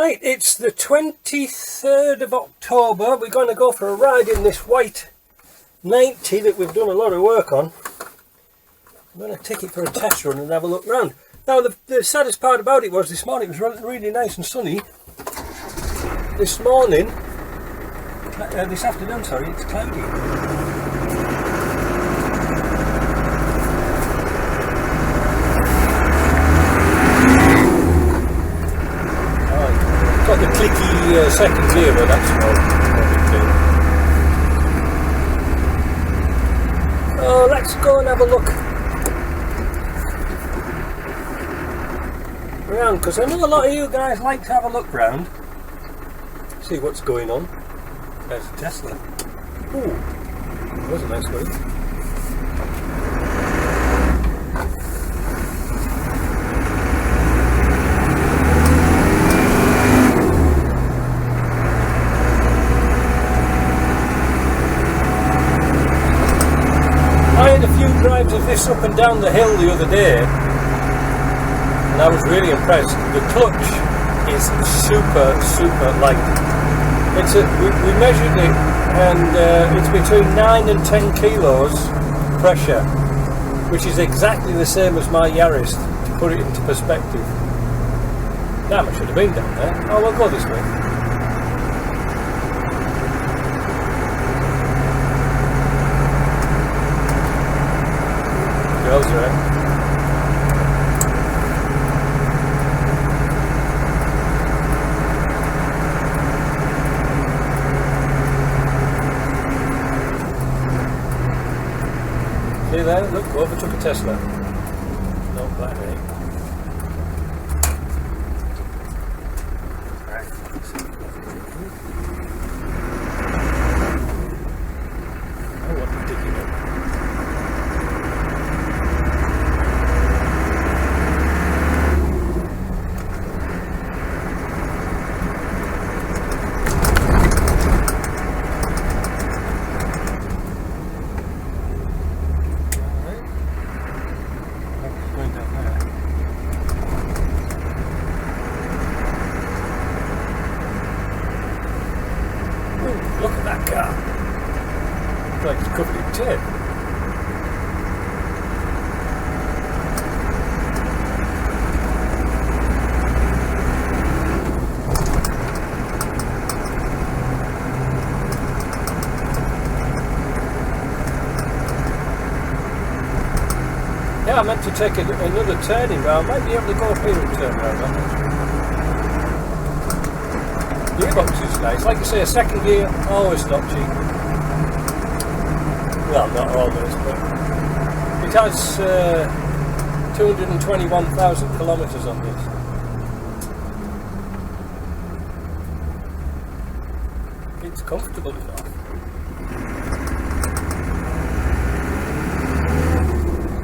Right, it's the 23rd of October. We're going to go for a ride in this white 90 that we've done a lot of work on. I'm going to take it for a test run and have a look round. Now the saddest part about it was this morning it was really nice and sunny. This afternoon, sorry, it's cloudy. Got the clicky second gear, but that's no big deal. Oh, let's go and have a look around, because I know a lot of you guys like to have a look round, see what's going on. There's a Tesla. Ooh, that was a nice one. I had a few drives of this up and down the hill the other day and I was really impressed. The clutch is super light. We measured it and it's between 9 and 10 kilos pressure, which is exactly the same as my Yaris, to put it into perspective. Damn, I should have been down there. Oh, we'll go this way. Girls are in. See there? Look, overtook a Tesla. No, that ain't. Right. Oh, what are you digging up? Look at that car. It's like it's covered in tape. Yeah, I meant to take another turning round. I might be able to go up here and turn round. I'm not sure. Gearbox is nice. Like I say, a second gear, always not cheap. Well, not always, but it has 221,000 kilometres on this. It's comfortable enough.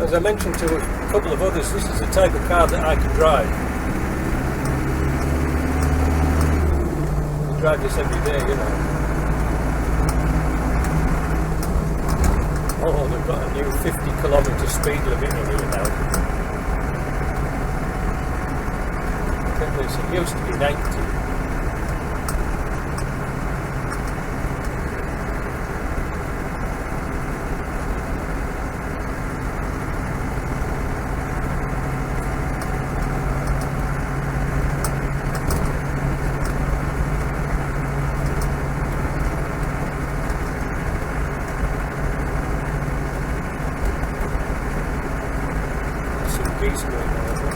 As I mentioned to a couple of others, this is the type of car that I can drive. Drive this every day, you know. Oh, they've got a new 50km speed limit in here now. It used to be 90. Geese going over.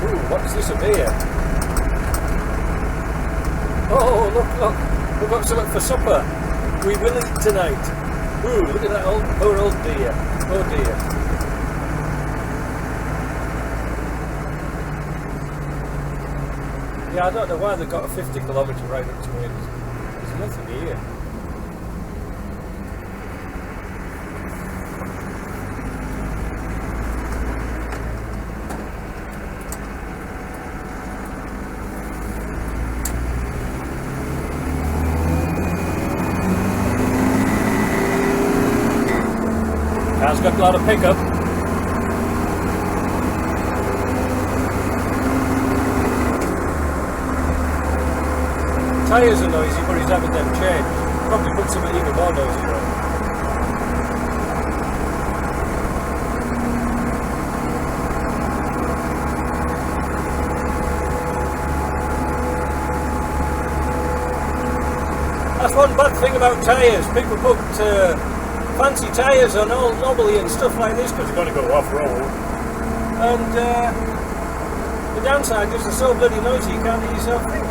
Ooh, what's this up here? Oh, look, we've got something for supper. We will eat tonight. Ooh, look at that poor old deer. Oh dear. Yeah, I don't know why they've got a 50km right up to it. There's nothing here. Car's got a lot of pickup. Tyres are noisy, but he's having them changed. Probably put something even more noisy on. That's one bad thing about tyres. People put fancy tyres on all knobbly and stuff like this because they're going to go off-road. And the downside is they're so bloody noisy you can't hear yourself think.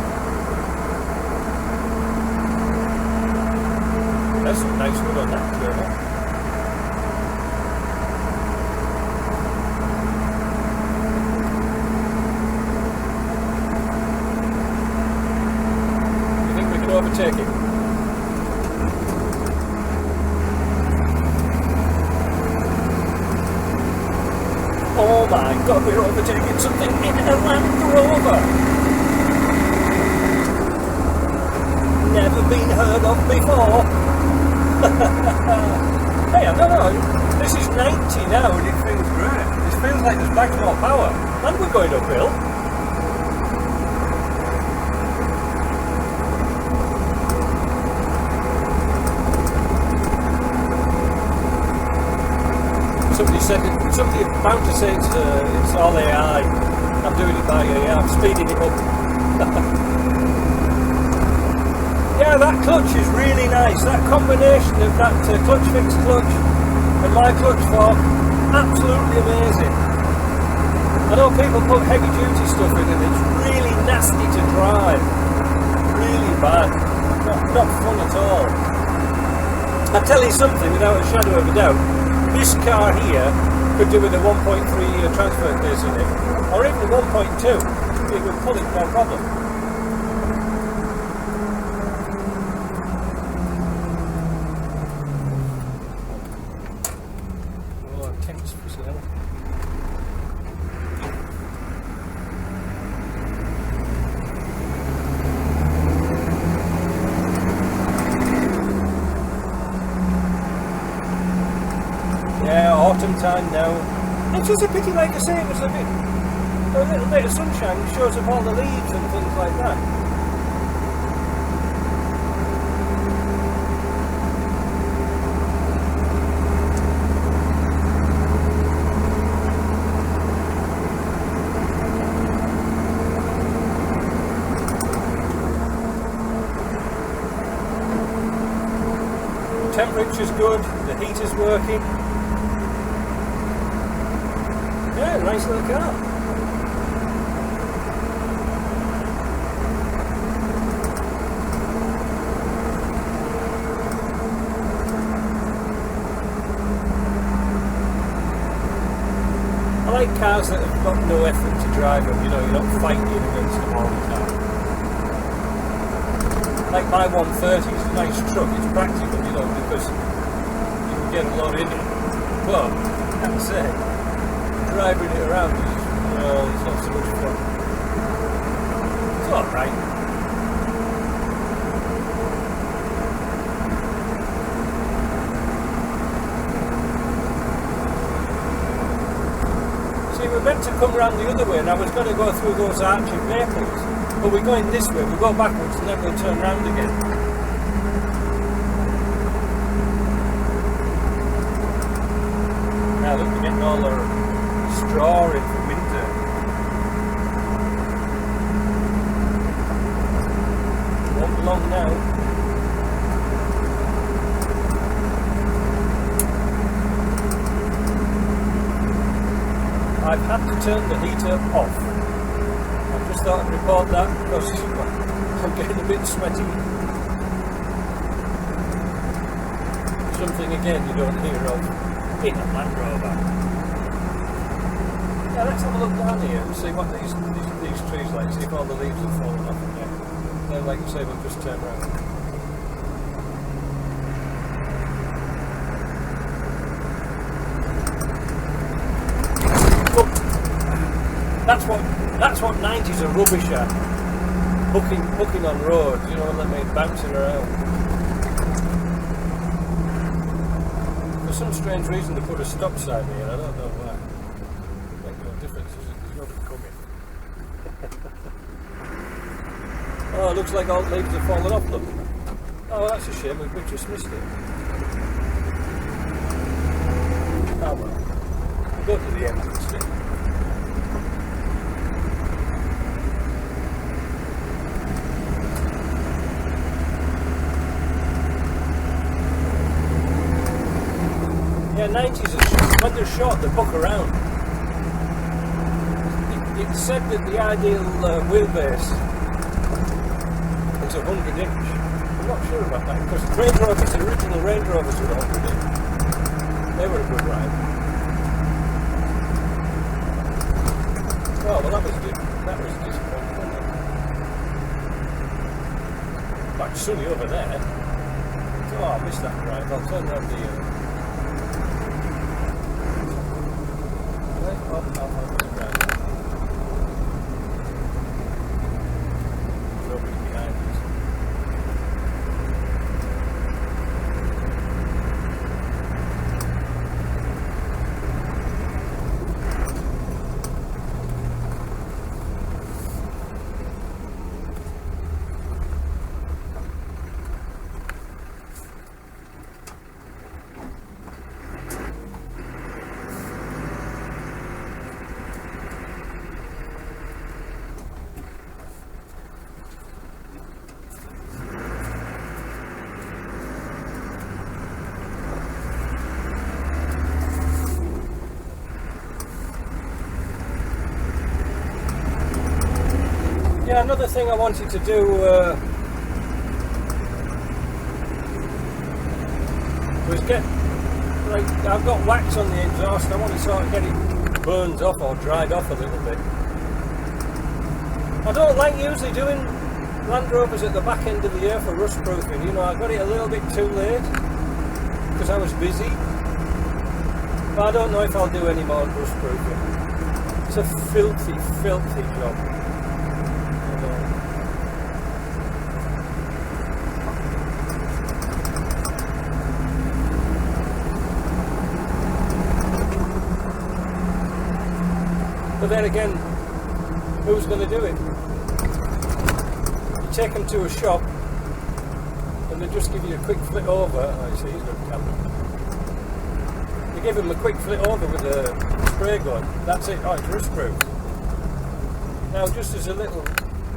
That's some nice wood on that trailer. You think we can overtake it? Oh my god, we're overtaking something in a Land Rover! Never been heard of before! Hey, I don't know, this is 90 now and it feels great. This feels like there's back more power. And we're going uphill. Somebody bound to say it's all AI. I'm doing it by AI, I'm speeding it up. Yeah, that clutch is really nice. That combination of that clutch fix clutch and my clutch fork, absolutely amazing. I know people put heavy duty stuff in and it's really nasty to drive. Really bad. Not fun at all. I tell you something without a shadow of a doubt. This car here could do with a 1.3 transfer case in it, or even a 1.2. It would pull it no problem. Oh, tense as hell. Yeah, autumn time now. It's just a pity, like I say, it was a little bit of sunshine shows up all the leaves and things like that. The temperature's good, the heater's working. Yeah, nice little car. I like cars that have got no effort to drive them, you know, you're not fighting against them all the time. Like my 130 is a nice truck, it's practical, you know, because you can get a lot in it. But, I have to say, driving it around is, it's not so much fun. It's alright. See, we're meant to come round the other way and I was going to go through those arching maples, but we're going this way, we go backwards and then we'll turn round again. Now look, we're getting all our straw in for winter. Won't be long now. I've had to turn the heater off. I just thought I'd report that because I'm getting a bit sweaty. Something again you don't hear of in a Land Rover. Yeah, let's have a look down here and see what these trees like, see if all the leaves have fallen off in there. Then, like you say, we'll just turn around. Look, that's what 90s are rubbish at. Hooking on roads, you know what I mean, bouncing around. for some strange reason they put a stop sign here. I don't know why. Make no difference, is it? There's nobody coming. Oh, it looks like all the leaves have fallen off, look. Oh, that's a shame, we just missed it. Oh well. We'll go to the end instead. Yeah, 90s are short. When they're short, they buck around. It's said that the ideal wheelbase is 100 inch. I'm not sure about that because Range Rovers, the original Range Rovers were 100 inch. They were a good ride. Oh, well, that was disappointing, wasn't it? But it's sunny over there. Oh, I missed that ride. I'll turn around the. Nobody behind us. Yeah, another thing I wanted to do was get, like, I've got wax on the exhaust. I want to sort of get it burned off or dried off a little bit. I don't like usually doing Land Rovers at the back end of the year for rust proofing. You know, I got it a little bit too late because I was busy. But I don't know if I'll do any more rust proofing. It's a filthy, filthy job. But then again, who's going to do it? You take them to a shop and they just give you a quick flit over. Oh, you see, he's got a camera. You give them a quick flit over with a spray gun. That's it. Oh, it's rust proof. Now, just as a little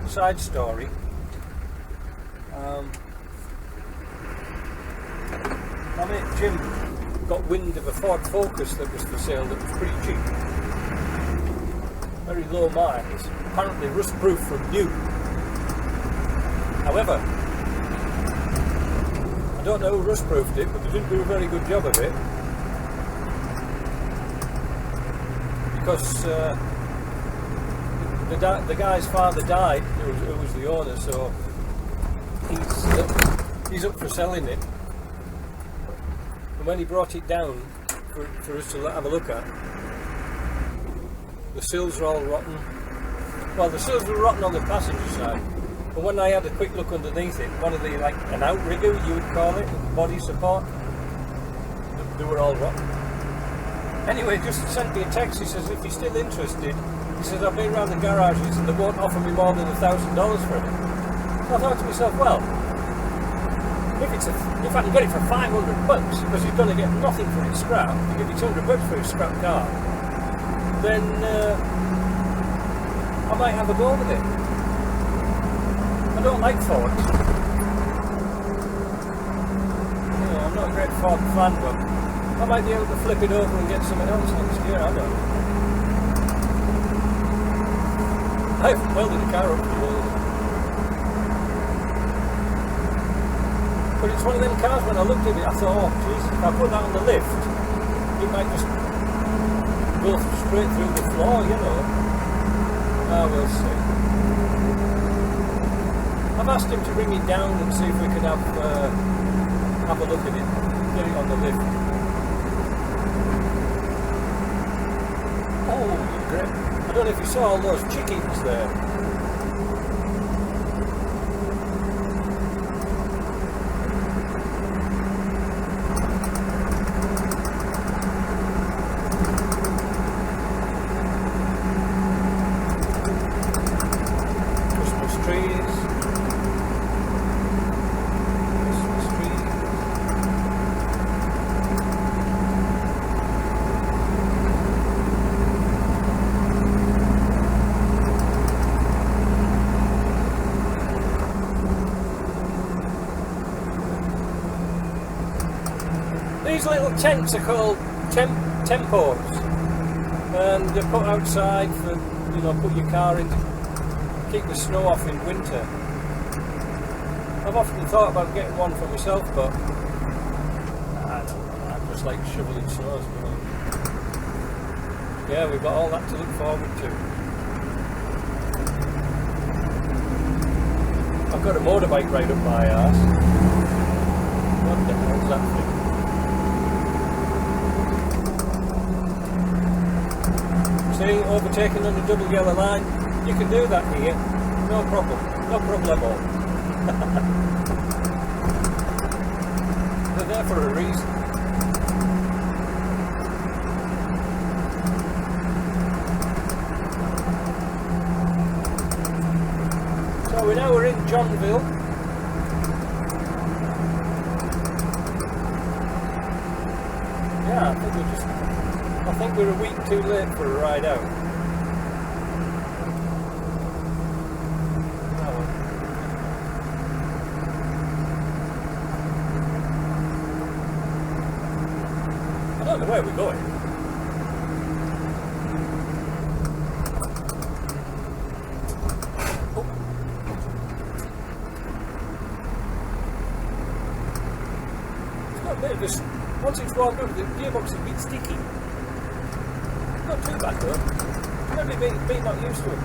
side story, my mate Jim got wind of a Ford Focus that was for sale that was pretty cheap. Very low miles, apparently rust proof from new. However, I don't know who rust proofed it, but they didn't do a very good job of it. Because the guy's father died, who was the owner, so he's up for selling it. And when he brought it down for us to have a look at, the sills are all rotten. Well, the sills were rotten on the passenger side, but when I had a quick look underneath it, one of the, like an outrigger you would call it, body support, they were all rotten. Anyway, just sent me a text. He says if you're still interested, he says I've been around the garages and they won't offer me more than $1,000 for it. So I thought to myself, well, if I can get it for $500, because you're going to get nothing for it scrap, you give you $200 for a scrap car, then I might have a go with it. I don't like Fords. You know, I'm not a great Ford fan, but I might be able to flip it over and get something else next year, I don't know. I haven't welded a car up to all. But it's one of them cars, when I looked at it, I thought, oh, Jesus, if I put that on the lift, it might just go straight through the floor, you know. We'll see. I've asked him to bring it down and see if we can have a look at it, get it on the lift. Oh, great. I don't know if you saw all those chickens there. These little tents are called tempos, and they're put outside for, you know, put your car in to keep the snow off in winter. I've often thought about getting one for myself, but I don't know, I just like shoveling snow. Yeah, we've got all that to look forward to. I've got a motorbike right up my arse. What the hell's that thing? See, overtaking on the double yellow line, you can do that here, no problem, no problemo. They're there for a reason. So we're in Johnville. Yeah, I think we're a week too late for a ride out. I don't know where we're going. Once it's warmed up, the gearbox is a bit sticky. Not too bad though. Maybe me not used to it.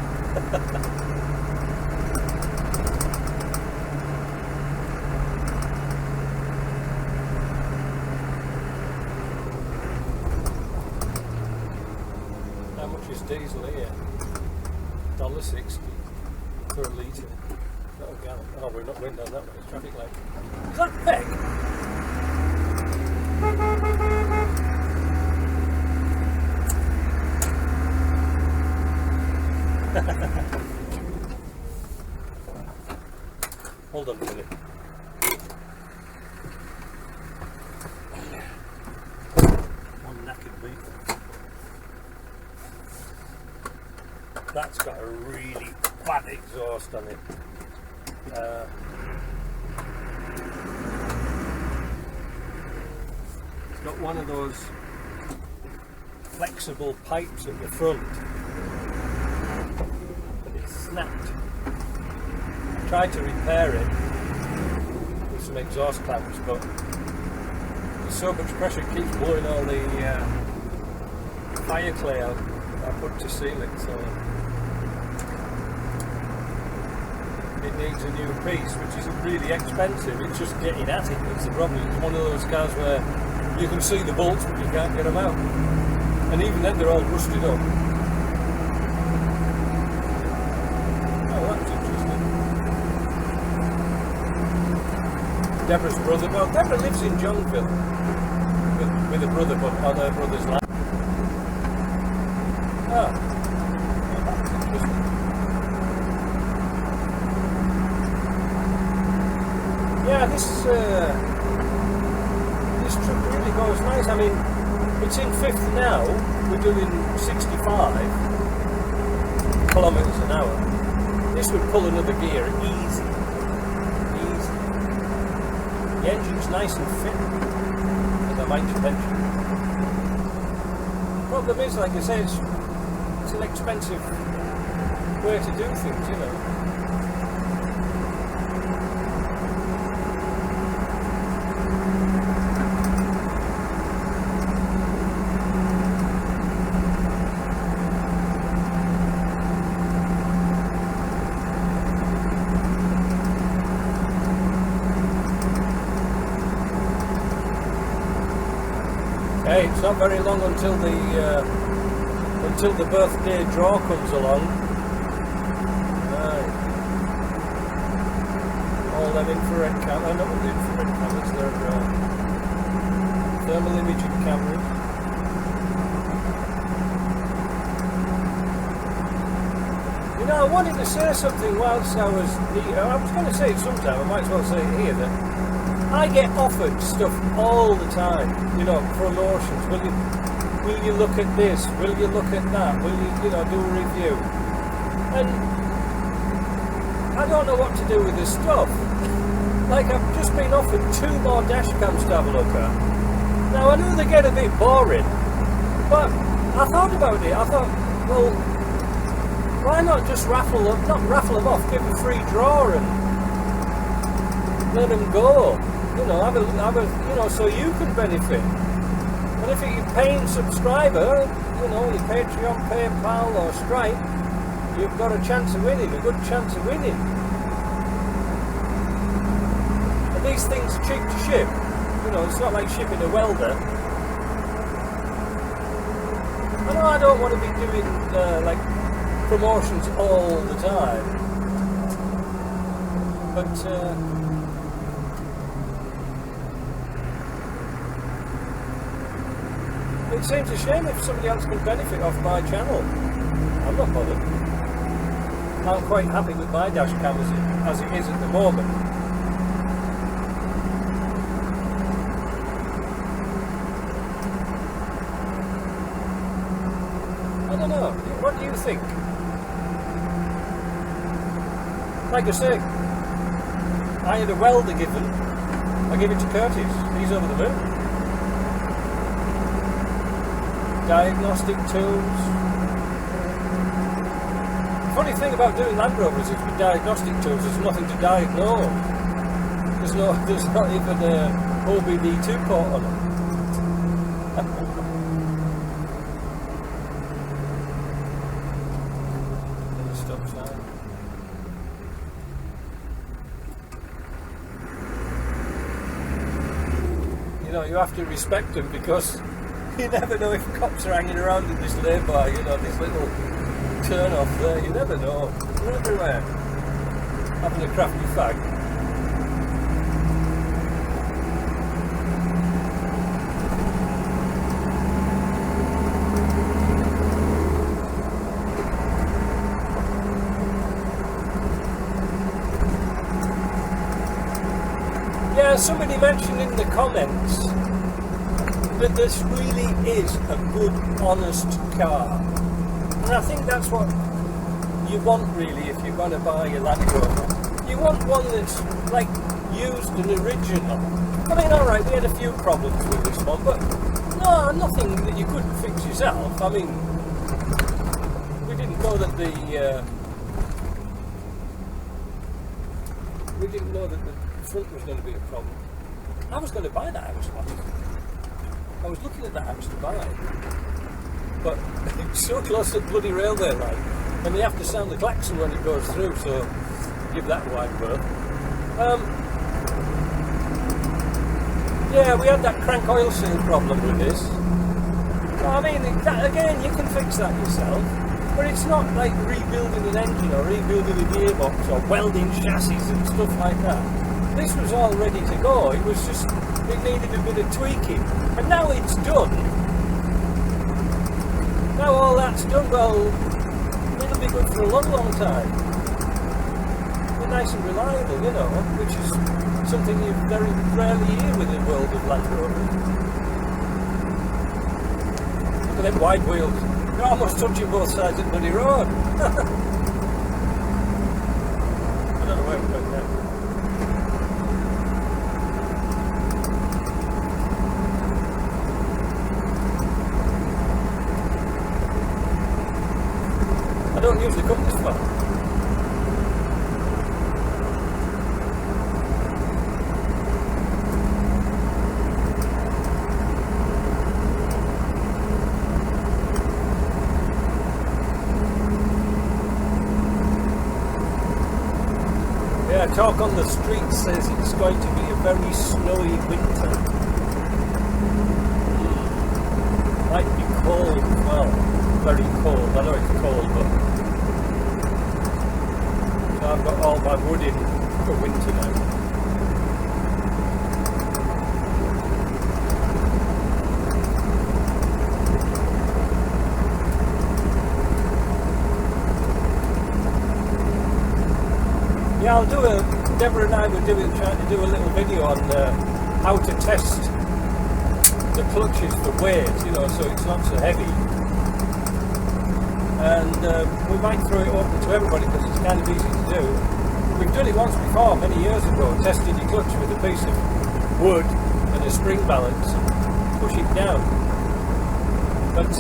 How much is diesel here? $1.60 per litre. Not a gallon. Oh, we're not going down that way. It's traffic light. Is that Peg? Hold on a minute. One knackered beat. That's got a really bad exhaust on it. It's got one of those flexible pipes at the front, but it's snapped. I tried to repair it with some exhaust clamps, but there's so much pressure it keeps blowing all the fire clay out I put to seal it, so it needs a new piece, which isn't really expensive. It's just getting at it that's the problem. It's one of those cars where you can see the bolts but you can't get them out, and even then they're all rusted up. Oh, that's interesting. Deborah's brother, well, Deborah lives in Johnville with a brother, but on her brother's land. Oh, that's interesting. Yeah, this trip really goes nice. I mean, it's in fifth now. We're doing 65 kilometres an hour. This would pull another gear easy. Easy. The engine's nice and fit, as I might mention. Problem is, like I say, it's an expensive way to do things, you know. Hey, it's not very long until the birthday draw comes along. Right. All them infrared cameras, not the infrared cameras, they're thermal imaging cameras. You know, I wanted to say something whilst I was going to say it sometime, I might as well say it here, that I get offered stuff all the time, you know, promotions. Will you look at this? Will you look at that? Will you do a review? And I don't know what to do with this stuff. Like, I've just been offered 2 more dash cams to have a look at. Now I know they get a bit boring, but I thought about it. I thought, well, why not just not raffle them off, give a free draw and let them go. You know, have a, you know, so you can benefit. And if you're a paying subscriber, you know, your Patreon, PayPal or Stripe, you've got a chance of winning, a good chance of winning. And these things are cheap to ship. You know, it's not like shipping a welder. I know I don't want to be doing like promotions all the time, but it seems a shame if somebody else can benefit off my channel. I'm not bothered. I'm quite happy with my dash cam as it is at the moment. I don't know. What do you think? Like I say, I had a welder given. I gave it to Curtis. He's over the moon. Diagnostic tools. The funny thing about doing Land Rovers is with diagnostic tools, there's nothing to diagnose. There's not even a OBD2 port on it. Stop sign. You know, you have to respect them because you never know if cops are hanging around in this lay-by, you know, this little turn-off there, you never know. They're everywhere. Having a crafty fag. Yeah, somebody mentioned in the comments that this really is a good, honest car. And I think that's what you want really if you're going to buy a Land Rover. You want one that's like used and original. I mean, alright, we had a few problems with this one, but no, nothing that you couldn't fix yourself. I mean, we didn't know that the front was going to be a problem. I was going to buy that house once. I was looking at that house to buy, but it's so close to the bloody railway line, and they have to sound the klaxon when it goes through, so give that a wide berth. Yeah, we had that crank oil seal problem with this. I mean, again, you can fix that yourself, but it's not like rebuilding an engine or rebuilding a gearbox or welding chassis and stuff like that. This was all ready to go. It was just, it needed a bit of tweaking. And now it's done. Now all that's done, well, it'll be good for a long, long time. They're nice and reliable, you know, which is something you very rarely hear within the world of Land Rover. Look at them wide wheels. They're almost touching both sides of the bloody road. I don't know where we're going now. I don't usually come this far. Yeah, talk on the street says it's going to be a very snowy winter. Might be cold as well. Very cold. I know it's cold, but so I've got all my wood in for winter now. Yeah, I'll do Deborah and I were trying to do a little video on how to test the clutches for weight, you know, so it's not so heavy. And we might throw it open to everybody because it's kind of easy to do. We've done it once before, many years ago, testing your clutch with a piece of wood and a spring balance. push it down. But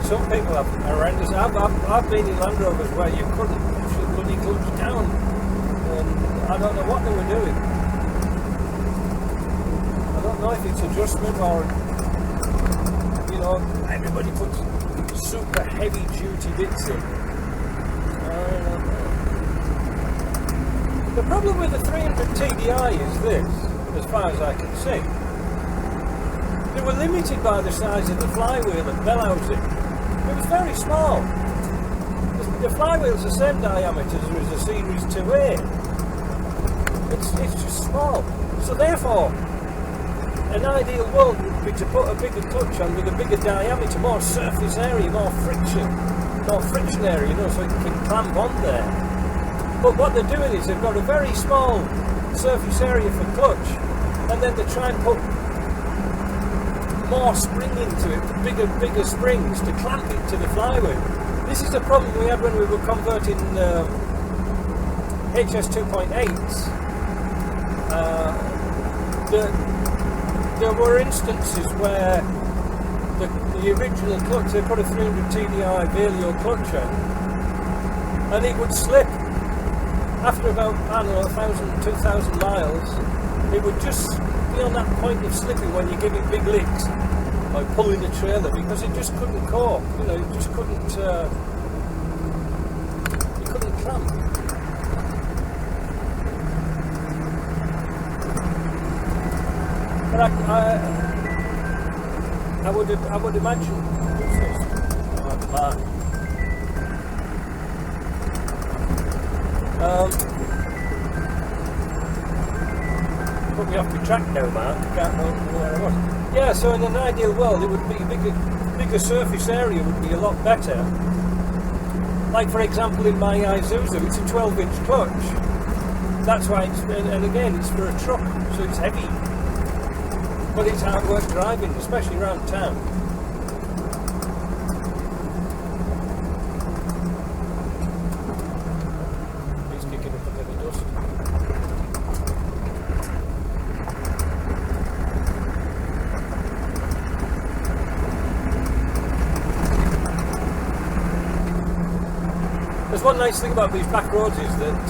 some people have horrendous. I've been in Land Rovers where you couldn't push the bloody clutch down, and I don't know what they were doing. I don't know if it's adjustment or, you know, everybody puts super heavy duty bits in. The problem with the 300 TDI is this, as far as I can see. They were limited by the size of the flywheel and bell housing. It was very small. The flywheel's the same diameter as a Series 2A. It's just small. So therefore, an ideal world would be to put a bigger clutch on with a bigger diameter, more surface area, more friction area, you know, so it can clamp on there. But what they're doing is they've got a very small surface area for clutch, and then they try and put more spring into it, bigger springs to clamp it to the flywheel. This is the problem we had when we were converting HS 2.8s. There were instances where the original clutch, they put a 300 TDI Valio clutch on, and it would slip after about, I don't know, 1,000, 2,000 miles. It would just be on that point of slipping when you're giving big licks, like pulling the trailer, because it just couldn't cope, you know, it just couldn't, it couldn't clamp. But I would imagine, what's this? Mark. Put me off the track now, Mark. I can't remember where I was. Yeah, so in an ideal world, it would be bigger surface area would be a lot better. Like for example, in my Isuzu, it's a 12-inch clutch. That's why it's, and again, it's for a truck, so it's heavy. But it's hard work driving, especially around town. He's kicking up a bit of dust. There's one nice thing about these back roads is that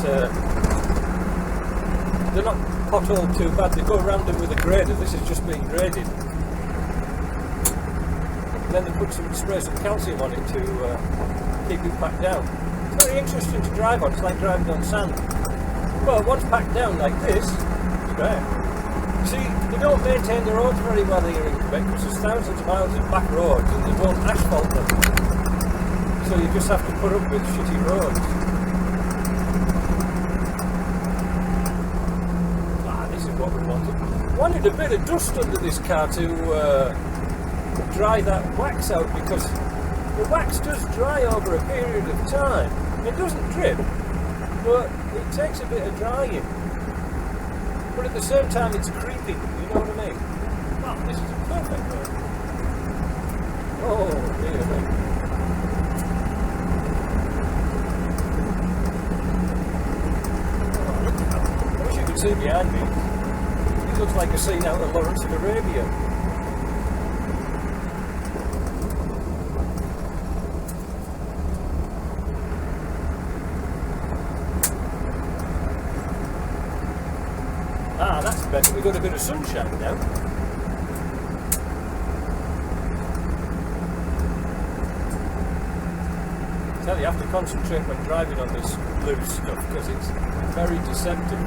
they're not potholed too bad. They go around them with a grader. This is just being graded. And then they put spray some calcium on it to keep it packed down. It's very interesting to drive on. It's like driving on sand. Well, once packed down like this, it's great. See, they don't maintain the roads very well here in Quebec because there's thousands of miles of back roads and they don't asphalt them. So you just have to put up with shitty roads. What we wanted. Wanted a bit of dust under this car to dry that wax out, because the wax does dry over a period of time. It doesn't drip, but it takes a bit of drying. But at the same time, it's creeping. You know what I mean? Oh, this is a perfect road. Oh dear me. I wish you could see behind me. It looks like a scene out of Lawrence of Arabia. Ah, that's better. We've got a bit of sunshine now. So you have to concentrate when driving on this loose stuff because it's very deceptive.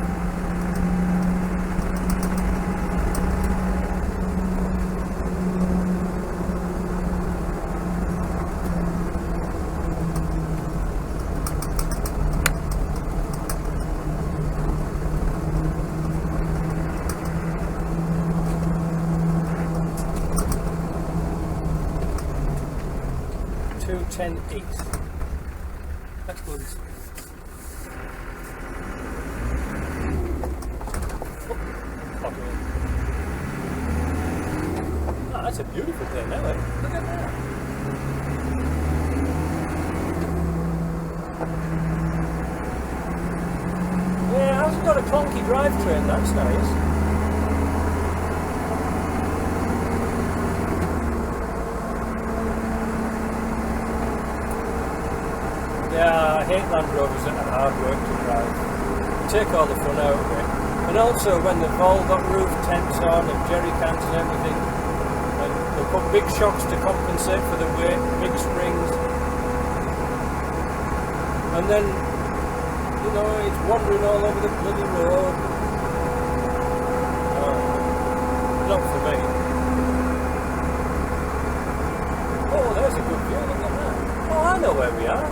Let's go this way. Oh, that's a beautiful thing, isn't it? Look at that. Yeah, it hasn't got a clunky drivetrain, that's nice. Yeah, I hate Land Rovers that are hard work to drive. You take all the fun out of it. And also when they've all got roof tents on and jerry cans and everything, and they put big shocks to compensate for the weight, big springs. And then, you know, it's wandering all over the bloody road. Oh, not for me. Oh, there's a good view, look at that. Oh, I know where we are.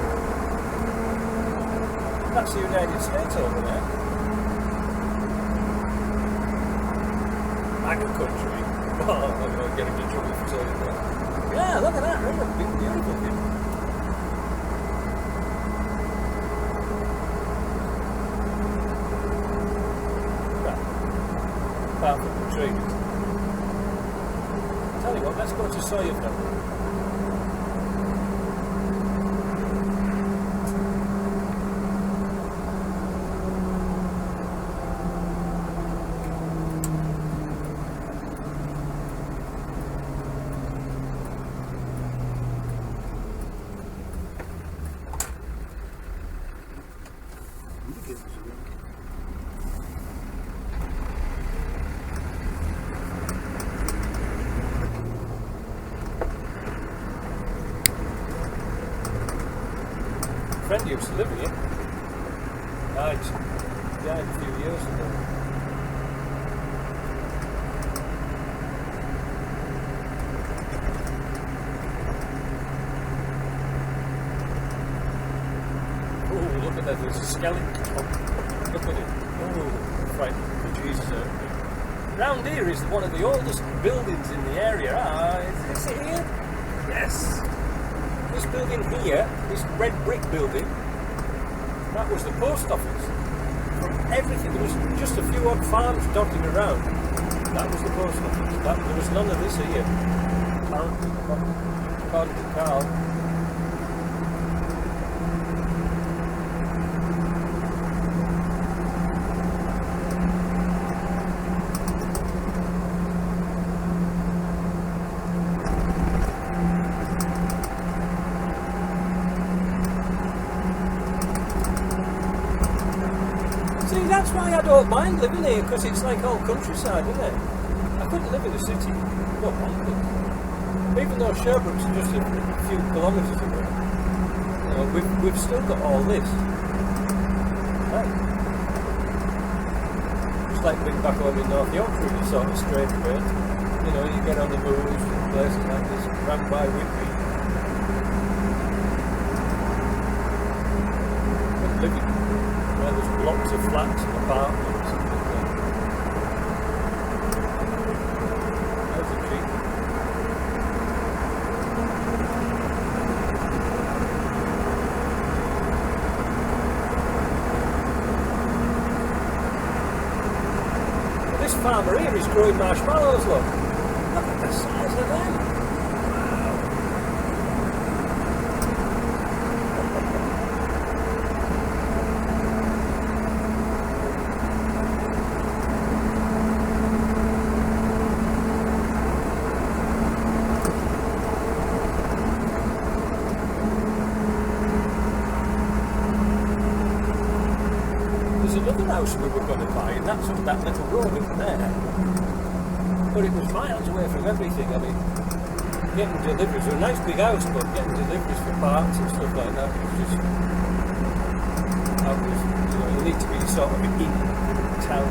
That's the United States over there. Agriculture. Oh, I'm going to get into trouble for saying that. Yeah, look at that, really big, beautiful view. Apart from the trees. Tell you what, let's go to Sawyerville. Friend used to live here. Died a few years ago. Oh, look at that! There's a skeleton. Look at it. Oh, right. The Jesus out there. Round here is one of the oldest buildings in the area. Is it here? Yes. This building here, this red brick building, that was the post office. From everything, there was just a few odd farms dotted around. That was the post office. There was none of this here. According to Carl. That's why I don't mind living here, because it's like all countryside, isn't it? I couldn't live in the city. I don't want to. Even though Sherbrooke's just a few kilometres away, you know, we've still got all this. Right. It's like being back home in North Yorkshire in a sort of strange way. You know, you get on the booze and places like this, ran by Whitby. But living. There's blocks of flats and apartments and things like that. There's a tree. Well, this farmer here is growing marshmallows, look. Look at the size of them. House we were going to buy, and that's up that little road in there. But it was miles away from everything. I mean, getting deliveries, it was a nice big house, but getting deliveries for parts and stuff like that was just, you know, you need to be sort of in town.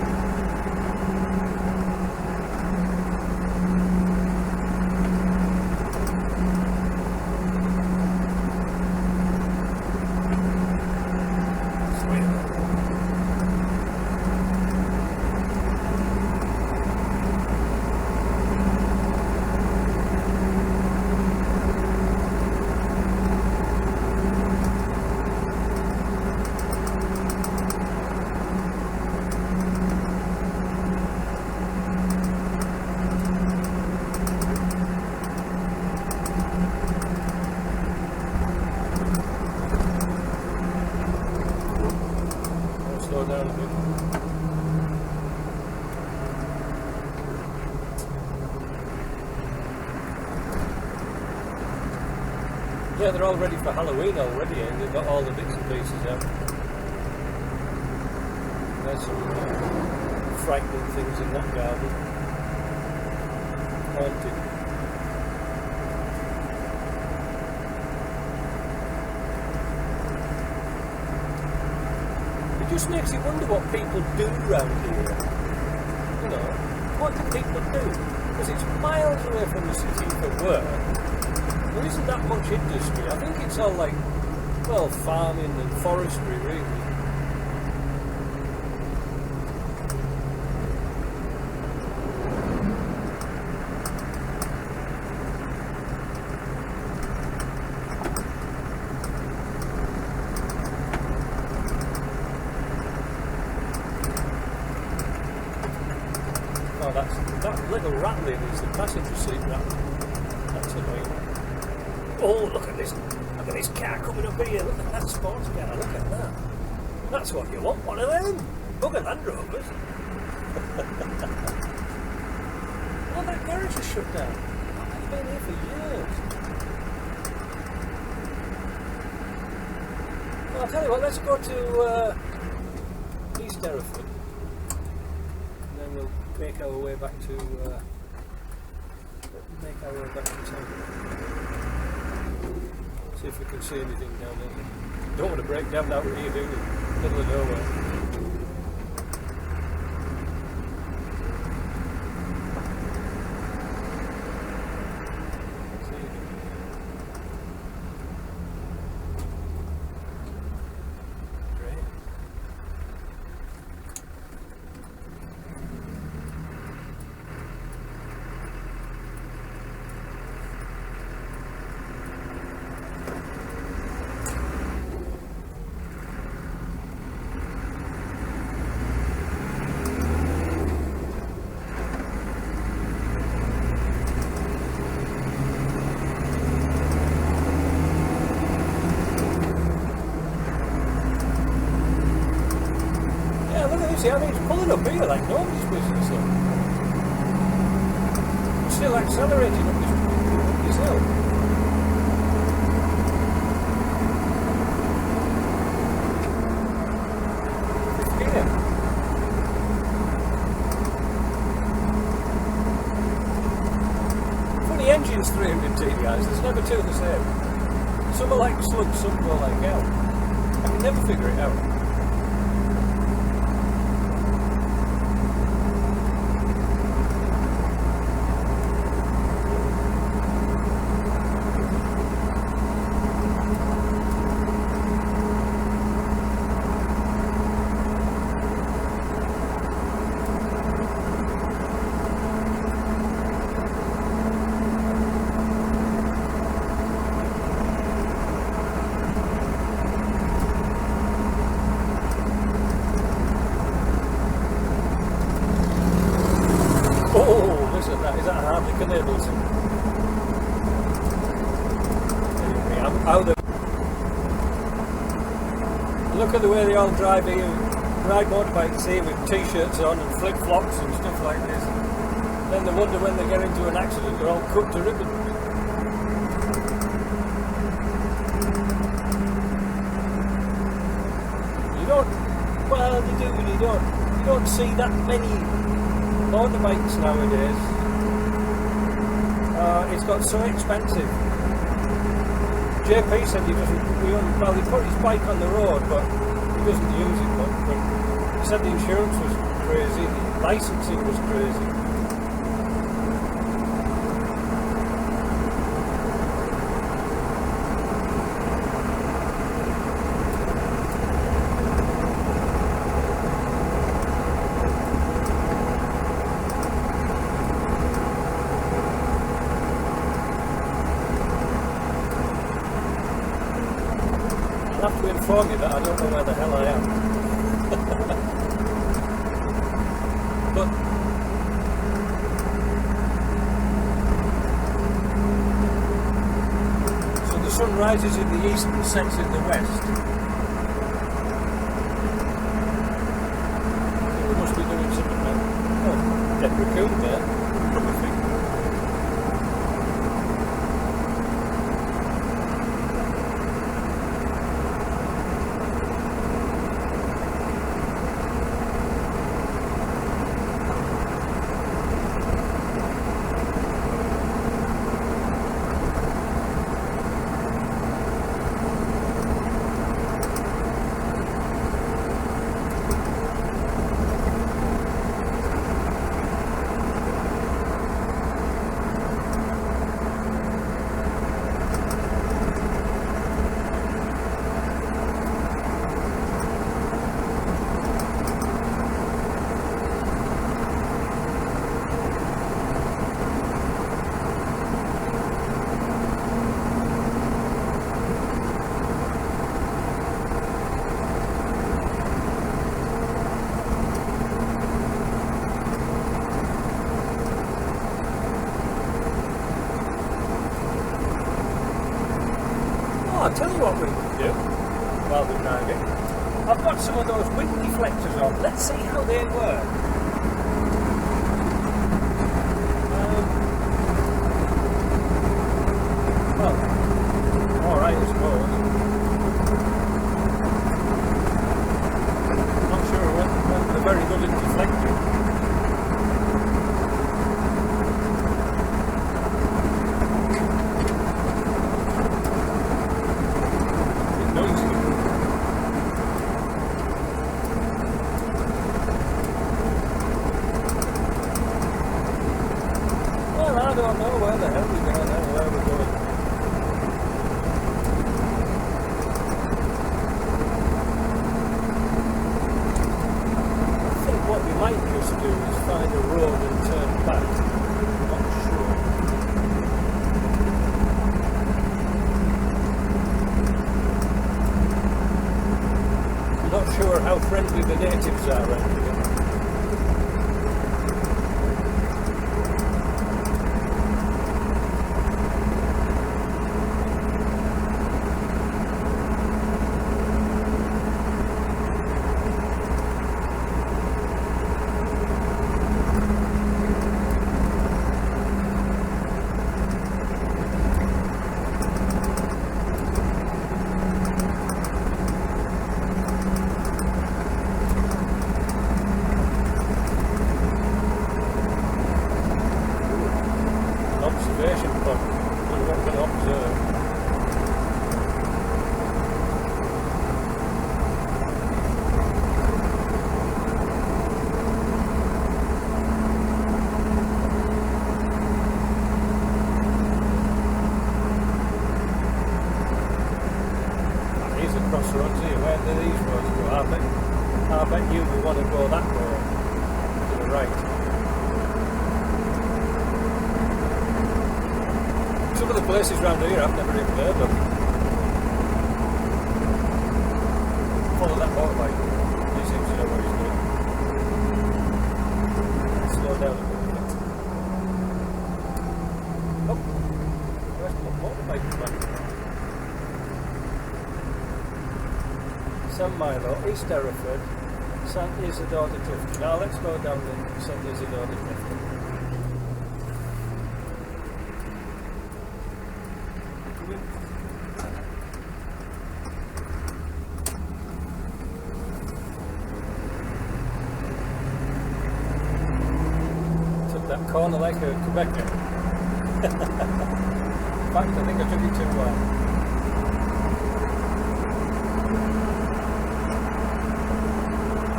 Yeah, they're all ready for Halloween already, and they've got all the bits and pieces out. There's some frightening things in that garden. Haunted. It just makes you wonder what people do around here. You know, what do people do? Because it's miles away from the city for work. There isn't that much industry. I think it's all like, well, farming and forestry, really. Oh, that little rattling is the passenger seat rattling. That's annoying. Oh, look at this car coming up here. Look at that sports car. Look at that. That's what you want, one of them. Look at Land Rovers. Oh, that garage is shut down. I've been here for years. Well, I'll tell you what, let's go to East Hereford. And then we'll make our way back to town. See if we can see anything down there. Don't want to break down out here, do we? Middle of nowhere. I mean, it's pulling up here like nobody's business. It's still accelerating up this hill. Here. Funny engines, 300 TDIs. There's never two the same. Some are like slugs, some are like hell. I can never figure it out. Oh, listen to that. Is that hardly Canadians? Look at the way they all drive here, ride motorbikes here with t-shirts on and flip-flops and stuff like this. Then they wonder when they get into an accident, they're all cut to ribbons. You don't, well, they do and you don't see that many motorbikes nowadays. It's got so expensive. JP said he put his bike on the road, but he doesn't use it much. But he said the insurance was crazy, the licensing was crazy. I have to inform you that I don't know where the hell I am. But so the sun rises in the east and sets in the west. So we must be doing something now. Oh, dead raccoon there. Probably think. you what we can do while we're driving. I've got some of those wind deflectors on. Let's see how they work. Well, alright, I suppose. Not sure when they're very good at deflecting. I don't know where the hell we're going and where we're going. I think what we might just do is find a road and turn back. I'm not sure. I'm not sure how friendly the natives are around here. Observation point. What we're going to observe. These are crossroads here. Where do these roads go? I bet you we want to go that way to the right. Some of the places around here I've never even heard of. Follow that motorbike. He seems to know what he's doing. Slow down a bit. Oh, where's my motorbike back? San Milo, East Hereford, St Isidore de Clifton. Now let's go down the St Isidore de Clifton. That corner like a Quebecer. In fact, I think I took it too well.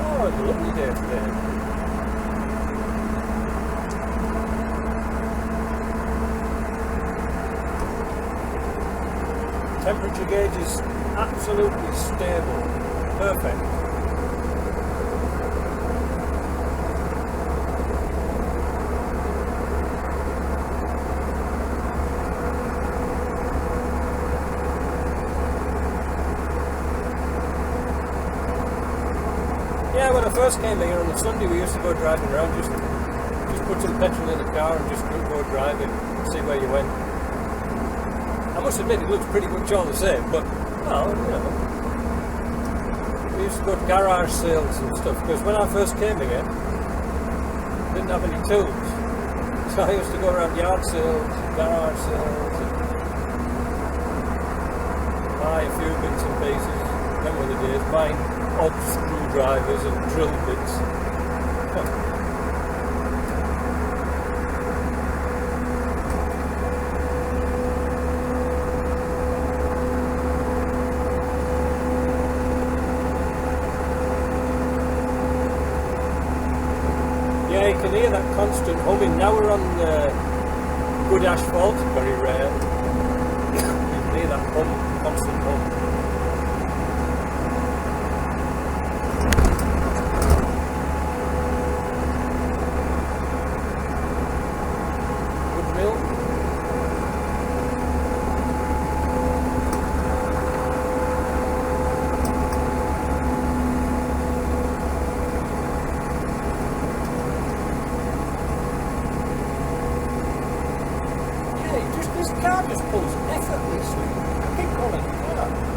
Oh, it's a lovely day today. Temperature gauge is absolutely stable. Perfect. Yeah, when I first came here on a Sunday, we used to go driving around, just put some petrol in the car and just go driving, see where you went. I must admit, it looks pretty much all the same, but, well, you know. We used to go to garage sales and stuff, because when I first came here, I didn't have any tools. So I used to go around yard sales, garage sales, and buy a few bits and pieces. Them were the days, buying odd screwdrivers and drill bits. Yeah, you can hear that constant humming. Now we're on good asphalt, very rare. You can hear that hum, constant hum. This car just pulls effortlessly. I keep calling it a car.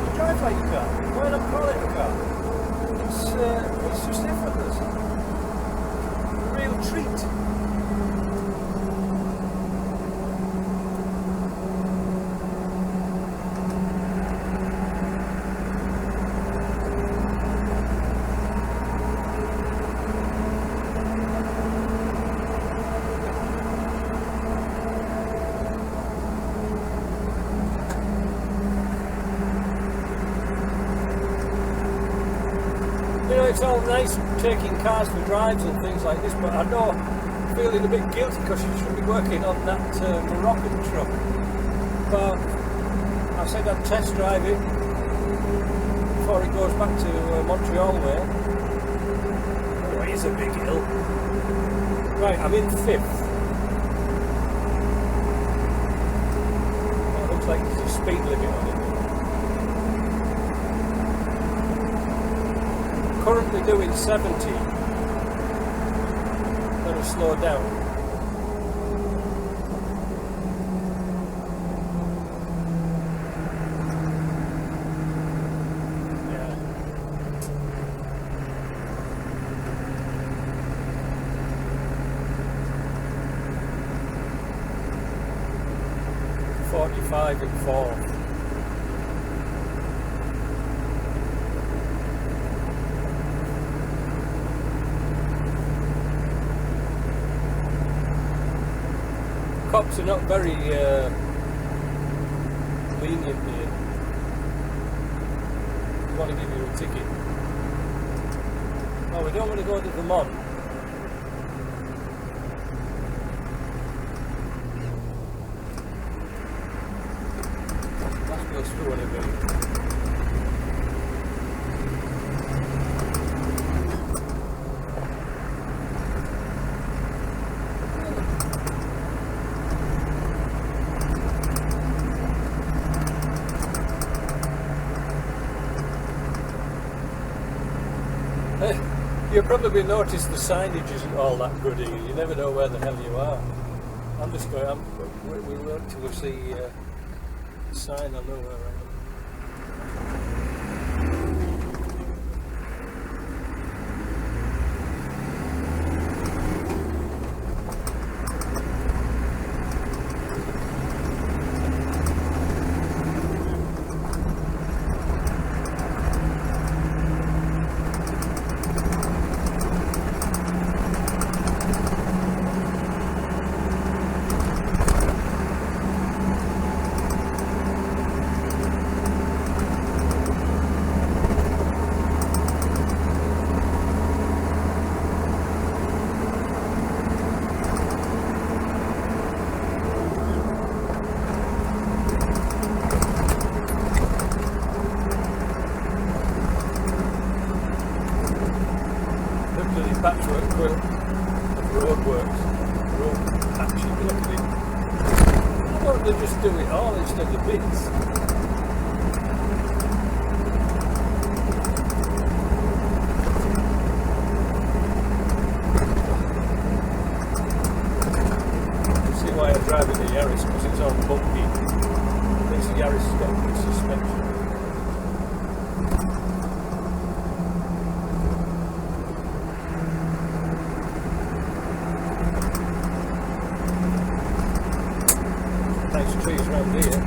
You know, it's all nice taking cars for drives and things like this, but I know I'm feeling a bit guilty because you should be working on that Moroccan truck. But I said I'd test drive it before it goes back to Montreal way. Oh, it is a big hill. Right, I'm in 5th. It looks like there's a speed limit on it. Currently doing 70. Gonna slow down. Yeah. 45 and 4. Cops are not very lenient here. They want to give you a ticket. Oh, we don't want to go to Vermont. That goes through on a bit. You'll probably notice the signage isn't all that good here. You never know where the hell you are. I'm just going, we wait till we see the sign. I know where I am. Patchwork quilt of roadworks, road patching, look at it. Why don't they just do it all instead of bits? You see why I'm driving the Yaris, because it's on bumpy. At least the Yaris has got good suspension. Nice trees around here.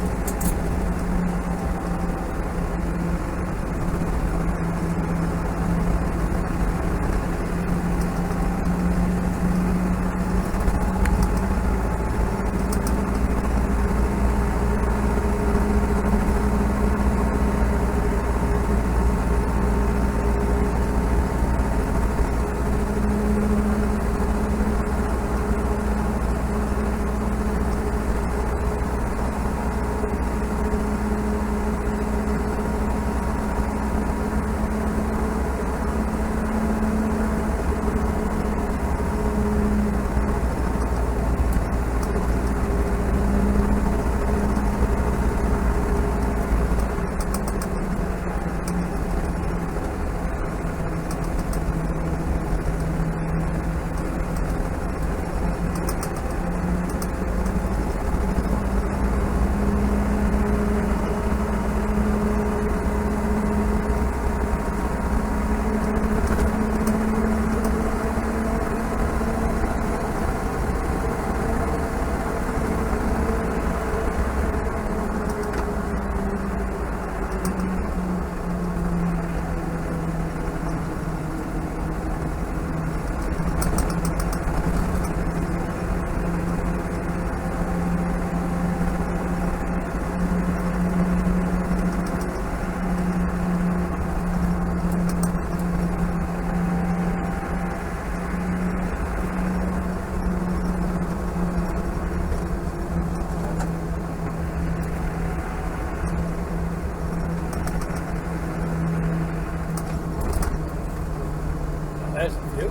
There's a few.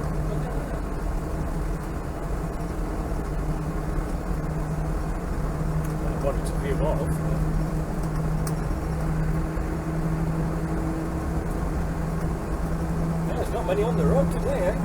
I wanted to view off. There's not many on the road today, eh?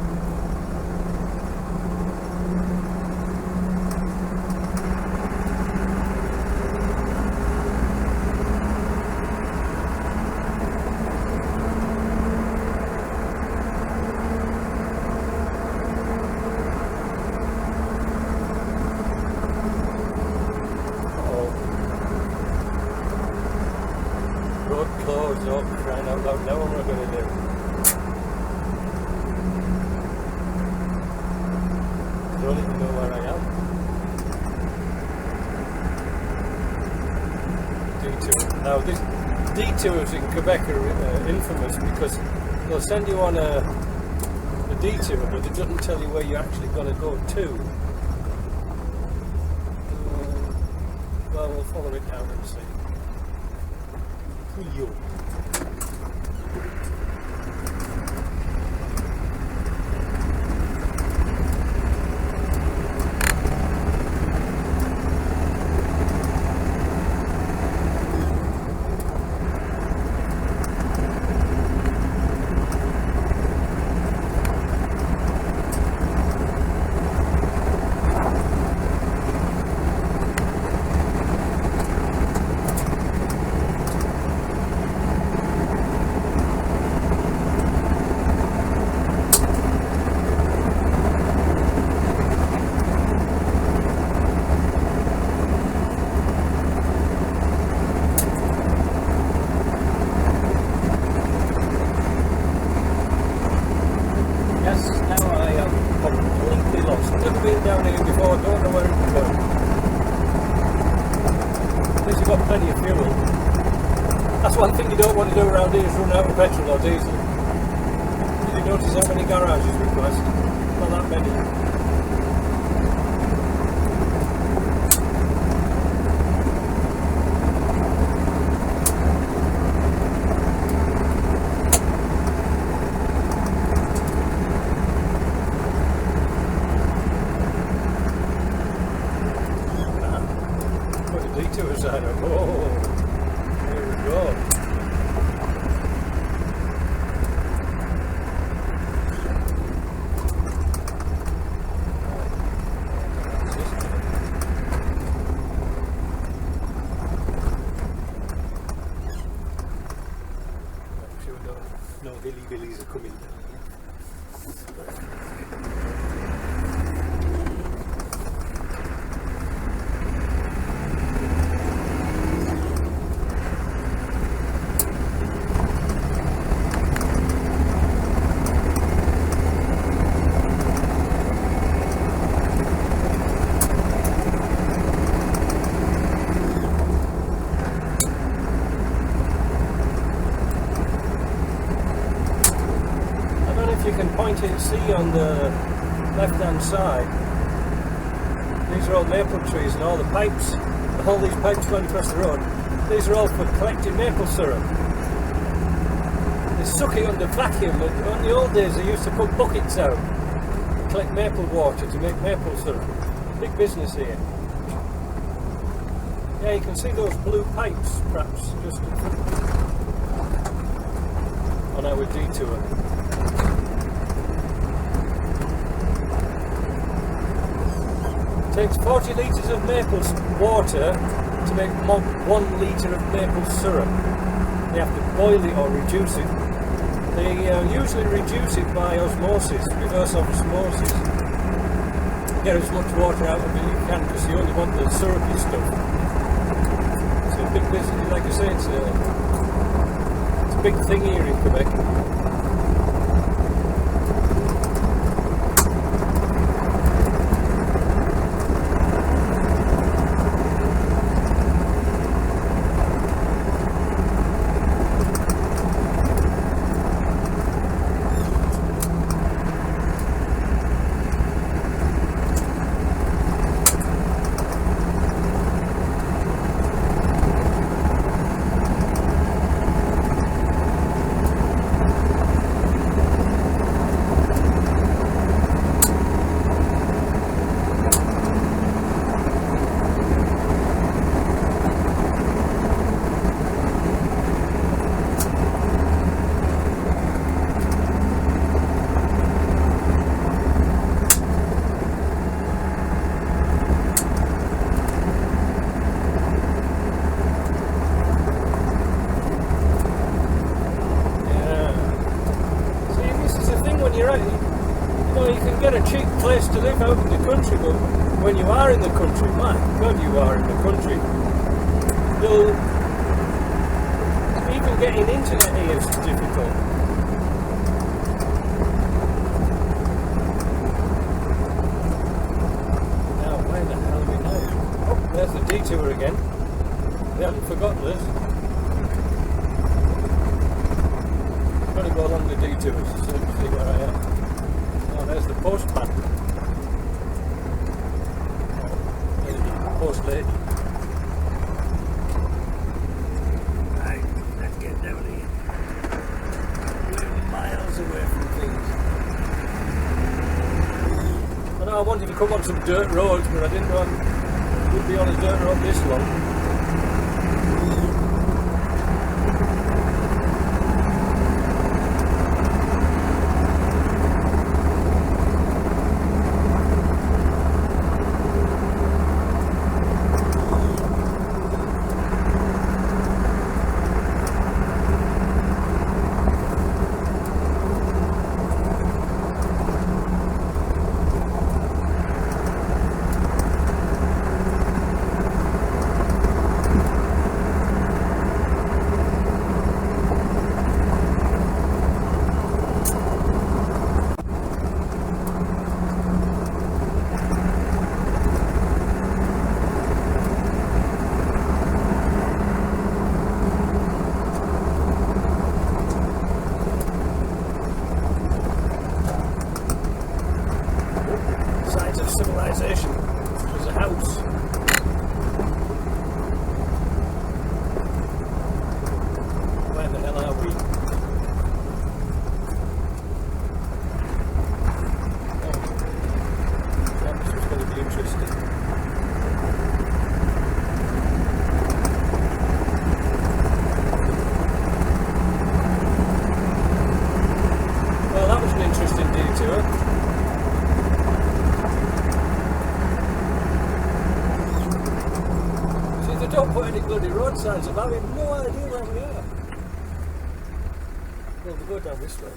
Road closed, oh crying out loud, now what am I going to do? I don't even know where I am. Detour. Now these detours in Quebec are infamous because they'll send you on a detour but it doesn't tell you where you're actually going to go to. Well, we'll follow it down and see. Yo. Down here before, don't know where it's going. At least you've got plenty of fuel. That's one thing you don't want to do around here is run out of petrol or diesel. Did you notice how many garages request? Not that many. Detours out of, oh, here we go. I'm sure no hilly-billies are coming down here. You can point and see on the left hand side, these are all maple trees and all the pipes, all these pipes going across the road, these are all for collecting maple syrup. They suck it under vacuum, and in the old days they used to put buckets out and collect maple water to make maple syrup. Big business here. Yeah, you can see those blue pipes perhaps just in front on our detour. It takes 40 litres of maple water to make 1 litre of maple syrup. They have to boil it or reduce it. They usually reduce it by osmosis, reverse osmosis. You get as much water out of it as you can because you only want the syrupy stuff. It's a big business, like I say, it's a big thing here in Quebec. you're out, you can get a cheap place to live out in the country, but when you are in the country, my God, you are in the country. Even getting internet here is difficult. Now, where the hell are we now? Oh, there's the detour again. We haven't forgotten this. Got to go along the detours to see where I am. Oh, there's the postman. Oh, post lady. Right, let's get down here. We're miles away from things. I know I wanted to come on some dirt roads, but I didn't know I would be on a dirt road this long. Civilization. There's a house. Where the hell are we? Oh, this is going to be interesting. Well, that was an interesting detour. Don't put any bloody road signs up. I have no idea where we are. Well, we go down this way.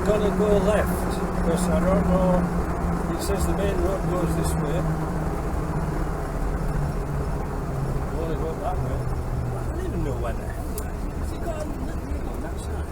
Gonna go left because I don't know. It says the main road goes this way. I want to go that way. I don't even know where the hell that is. Has it got a little on that side?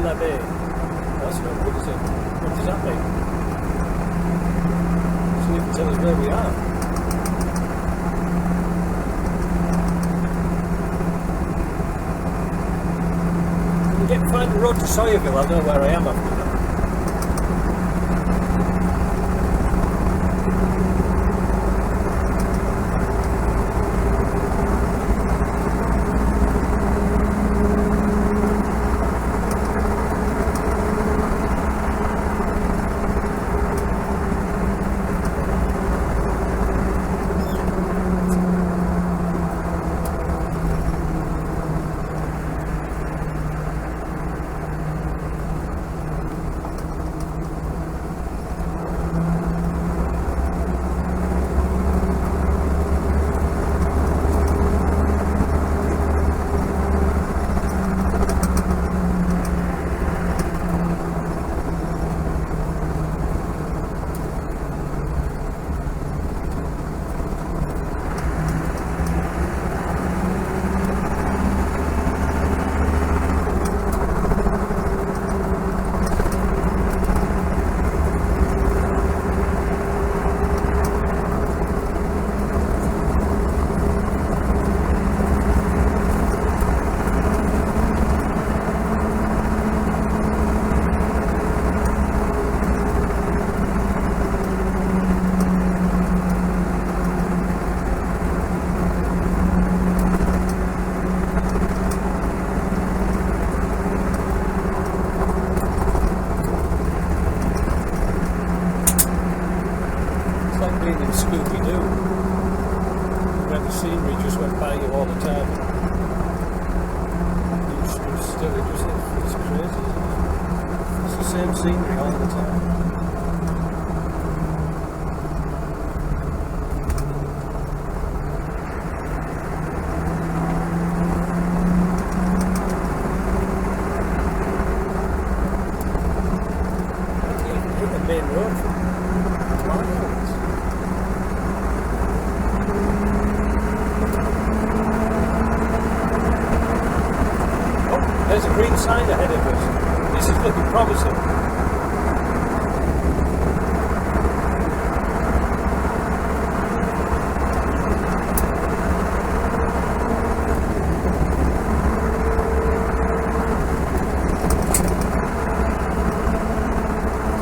la baie. That's not good, is it? What does that mean? So you can tell us where we are. If I find the road to Sawyerville, I'll know where I am after that. Scooby-Doo, where the scenery just went by you all the time. You stood still, it's crazy. It's the same scenery all the time. You can hit the main road for miles. There's a green sign ahead of us. This is looking promising.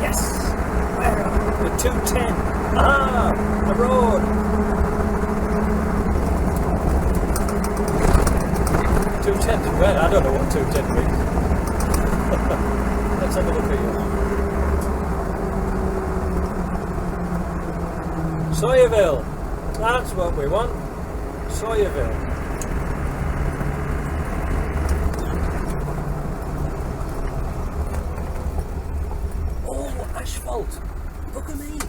Yes! Where are we? The 210. Ah! The road! 210 to where? I don't know what 210 means. Let's have a look at you. Sawyerville. That's what we want. Sawyerville. Oh, asphalt. Look at me.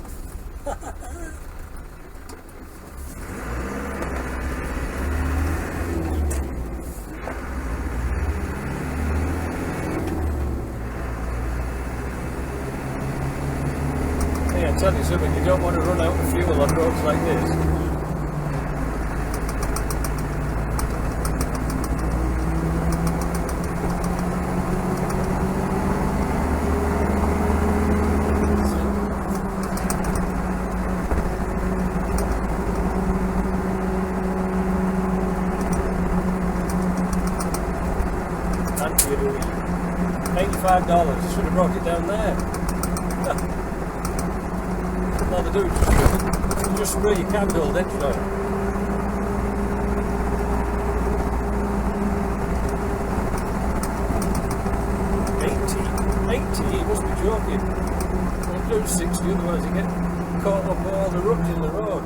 I tell you something, you don't want to run out of fuel on roads like this. Thank you. $85. Should have brought it down there. All they do is just spray your cab build engine oil. 80? You must be joking. I'll do 60, otherwise you get caught up with all the ruts in the road.